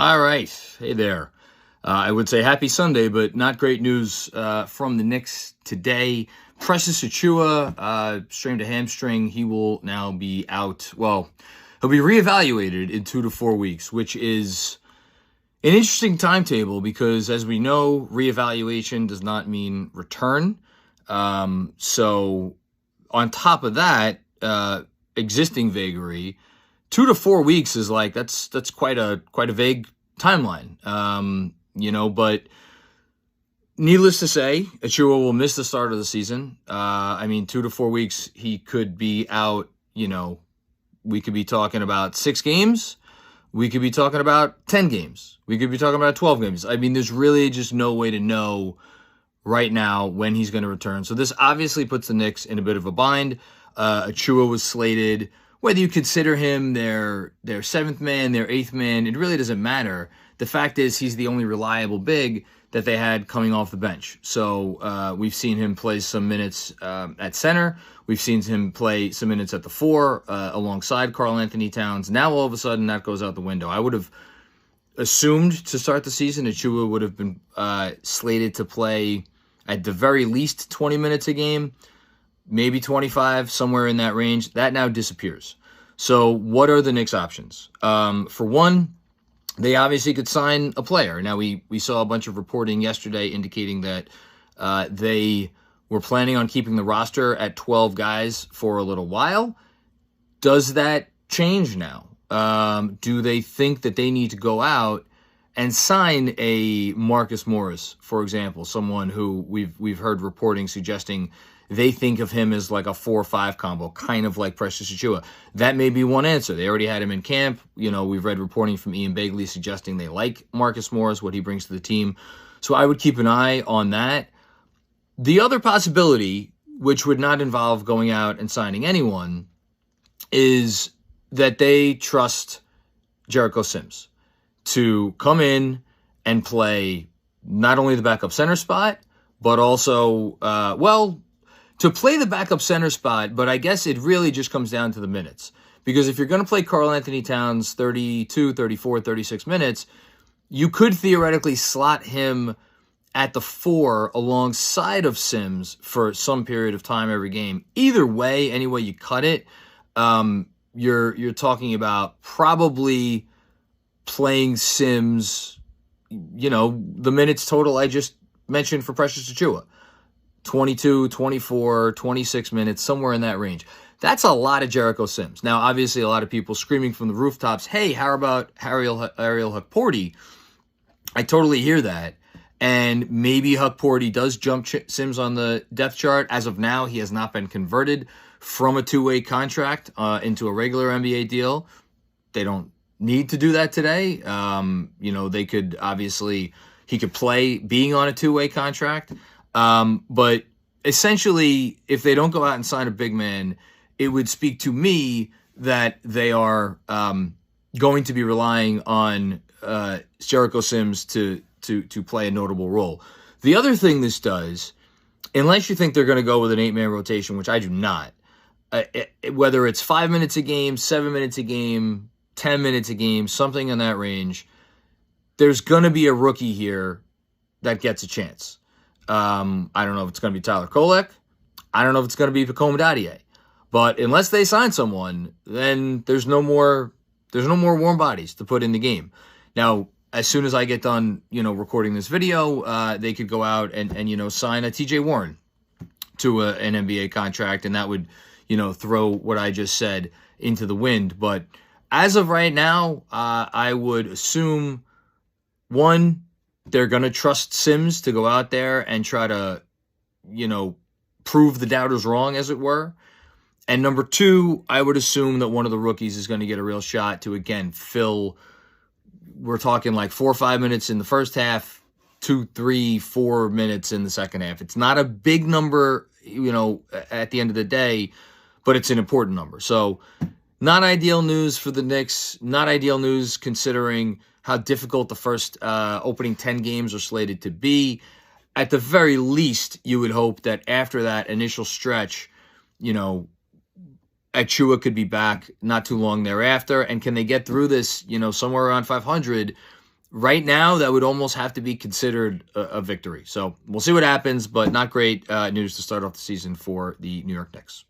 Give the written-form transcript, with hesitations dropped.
All right. Hey there. I would say happy Sunday, but not great news from the Knicks today. Precious Achiuwa strained a hamstring. He will now be out. Well, he'll be reevaluated in 2 to 4 weeks, which is an interesting timetable because, as we know, reevaluation does not mean return. So on top of that, existing vagary, 2 to 4 weeks is like that's quite a vague timeline. But needless to say, Achiuwa will miss the start of the season. 2 to 4 weeks, he could be out. We could be talking about 6 games. We could be talking about 10 games. We could be talking about 12 games. There's really just no way to know right now when he's going to return. So this obviously puts the Knicks in a bit of a bind. Achiuwa was slated. Whether you consider him their seventh man, their eighth man, it really doesn't matter. The fact is he's the only reliable big that they had coming off the bench. So we've seen him play some minutes at center. We've seen him play some minutes at the 4 alongside Karl-Anthony Towns. Now all of a sudden that goes out the window. I would have assumed to start the season Achiuwa would have been slated to play at the very least 20 minutes a game. Maybe 25, somewhere in that range. That now disappears. So what are the Knicks' options? For one, they obviously could sign a player. Now, we saw a bunch of reporting yesterday indicating that they were planning on keeping the roster at 12 guys for a little while. Does that change now? Do they think that they need to go out and sign a Marcus Morris, for example, someone who we've heard reporting suggesting they think of him as like a 4-5 combo, kind of like Precious Achiuwa. That may be one answer. They already had him in camp. We've read reporting from Ian Begley suggesting they like Marcus Morris, what he brings to the team. So I would keep an eye on that. The other possibility, which would not involve going out and signing anyone, is that they trust Jericho Sims to come in and play not only the backup center spot, but also, to play the backup center spot, but I guess it really just comes down to the minutes. Because if you're going to play Karl-Anthony Towns 32, 34, 36 minutes, you could theoretically slot him at the 4 alongside of Sims for some period of time every game. Either way, any way you cut it, you're talking about probably playing Sims, the minutes total I just mentioned for Precious Achiuwa. 22, 24, 26 minutes, somewhere in that range. That's a lot of Jericho Sims. Now, obviously, a lot of people screaming from the rooftops, hey, how about Ariel Hukporti? I totally hear that. And maybe Hukporti does jump Sims on the depth chart. As of now, he has not been converted from a two-way contract into a regular NBA deal. They don't need to do that today. They could obviously, he could play being on a two-way contract. But essentially, if they don't go out and sign a big man, it would speak to me that they are going to be relying on Jericho Sims to play a notable role. The other thing this does, unless you think they're going to go with an 8-man rotation, which I do not, whether it's 5 minutes a game, 7 minutes a game, 10 minutes a game, something in that range, there's going to be a rookie here that gets a chance. I don't know if it's going to be Tyler Kolek. I don't know if it's going to be Pacome Dadier. But unless they sign someone, then there's no more warm bodies to put in the game. Now, as soon as I get done, recording this video, they could go out and sign a TJ Warren to an NBA contract, and that would, throw what I just said into the wind. But as of right now, I would assume, one, they're going to trust Sims to go out there and try to, prove the doubters wrong, as it were. And number 2, I would assume that one of the rookies is going to get a real shot to, again, fill, we're talking like 4 or 5 minutes in the first half, 2, 3, 4 minutes in the second half. It's not a big number, at the end of the day, but it's an important number. So not ideal news for the Knicks, not ideal news considering how difficult the first opening 10 games are slated to be. At the very least, you would hope that after that initial stretch, Achiuwa could be back not too long thereafter. And can they get through this, somewhere around 500? right now, that would almost have to be considered a victory. So we'll see what happens, but not great news to start off the season for the New York Knicks.